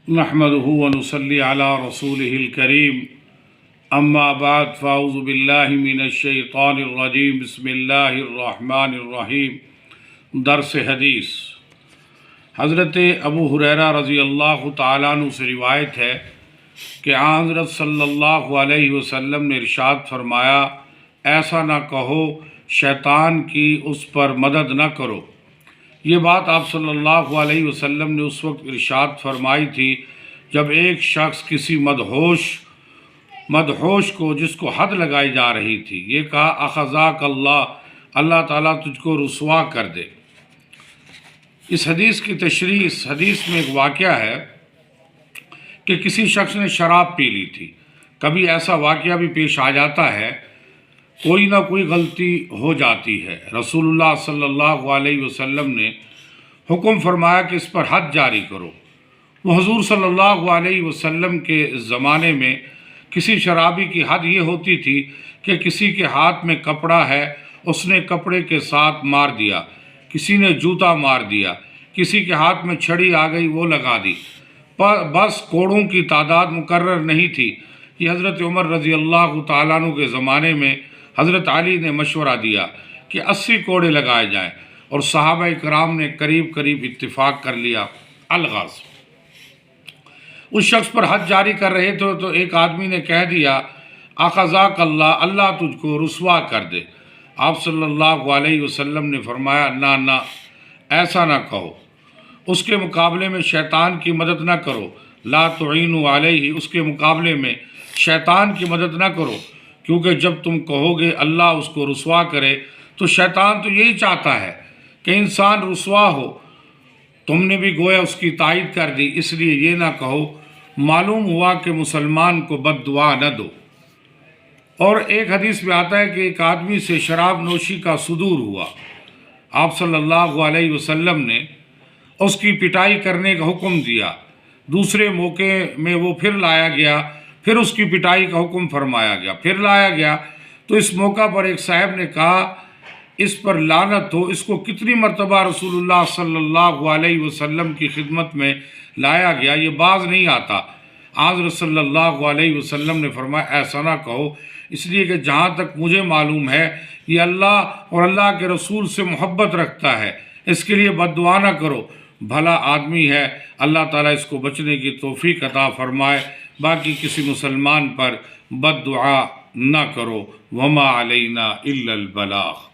نحمده ونصلي على رسوله الكريم اما بعد فاعوذ باللہ من الشیطان الرجیم بسم اللہ الرحمن الرحیم۔ درس حدیث۔ حضرت ابو ہریرہ رضی اللہ تعالیٰ عنہ سے روایت ہے کہ حضرت صلی اللہ علیہ وسلم نے ارشاد فرمایا، ایسا نہ کہو شیطان کی اس پر مدد نہ کرو۔ یہ بات آپ صلی اللہ علیہ وسلم نے اس وقت ارشاد فرمائی تھی جب ایک شخص کسی مدہوش کو جس کو حد لگائی جا رہی تھی یہ کہا، اخذاک اللہ، اللہ تعالیٰ تجھ کو رسوا کر دے۔ اس حدیث کی تشریح، اس حدیث میں ایک واقعہ ہے کہ کسی شخص نے شراب پی لی تھی۔ کبھی ایسا واقعہ بھی پیش آ جاتا ہے، کوئی نہ کوئی غلطی ہو جاتی ہے۔ رسول اللہ صلی اللہ علیہ وسلم نے حکم فرمایا کہ اس پر حد جاری کرو۔ وہ حضور صلی اللہ علیہ وسلم کے زمانے میں کسی شرابی کی حد یہ ہوتی تھی کہ کسی کے ہاتھ میں کپڑا ہے، اس نے کپڑے کے ساتھ مار دیا، کسی نے جوتا مار دیا، کسی کے ہاتھ میں چھڑی آ گئی وہ لگا دی، بس کوڑوں کی تعداد مقرر نہیں تھی۔ یہ حضرت عمر رضی اللہ تعالیٰ عنہ کے زمانے میں حضرت علی نے مشورہ دیا کہ 80 کوڑے لگائے جائیں، اور صحابہ کرام نے قریب اتفاق کر لیا۔ الغاز، اس شخص پر حد جاری کر رہے تھے تو ایک آدمی نے کہہ دیا، اخذاک اللہ، اللہ تجھ کو رسوا کر دے۔ آپ صلی اللہ علیہ وسلم نے فرمایا، نہ ایسا نہ کہو، اس کے مقابلے میں شیطان کی مدد نہ کرو، لا تعینوا علیہ، اس کے مقابلے میں شیطان کی مدد نہ کرو، کیونکہ جب تم کہو گے اللہ اس کو رسوا کرے تو شیطان تو یہی چاہتا ہے کہ انسان رسوا ہو۔ تم نے بھی گویا اس کی تائید کر دی، اس لیے یہ نہ کہو، معلوم ہوا کہ مسلمان کو بد دعا نہ دو۔ اور ایک حدیث میں آتا ہے کہ ایک آدمی سے شراب نوشی کا صدور ہوا، آپ صلی اللہ علیہ وسلم نے اس کی پٹائی کرنے کا حکم دیا۔ دوسرے موقع میں وہ پھر لایا گیا، پھر اس کی پٹائی کا حکم فرمایا گیا، پھر لایا گیا تو اس موقع پر ایک صاحب نے کہا، اس پر لعنت ہو، اس کو کتنی مرتبہ رسول اللہ صلی اللہ علیہ وسلم کی خدمت میں لایا گیا، یہ باز نہیں آتا۔ حضرت صلی اللہ علیہ وسلم نے فرمایا، ایسا نہ کہو، اس لیے کہ جہاں تک مجھے معلوم ہے یہ اللہ اور اللہ کے رسول سے محبت رکھتا ہے، اس کے لیے بد دعا نہ کرو، بھلا آدمی ہے، اللہ تعالیٰ اس کو بچنے کی توفیق عطا فرمائے۔ باقی کسی مسلمان پر بد دعا نہ کرو، وما علینا الا البلاغ۔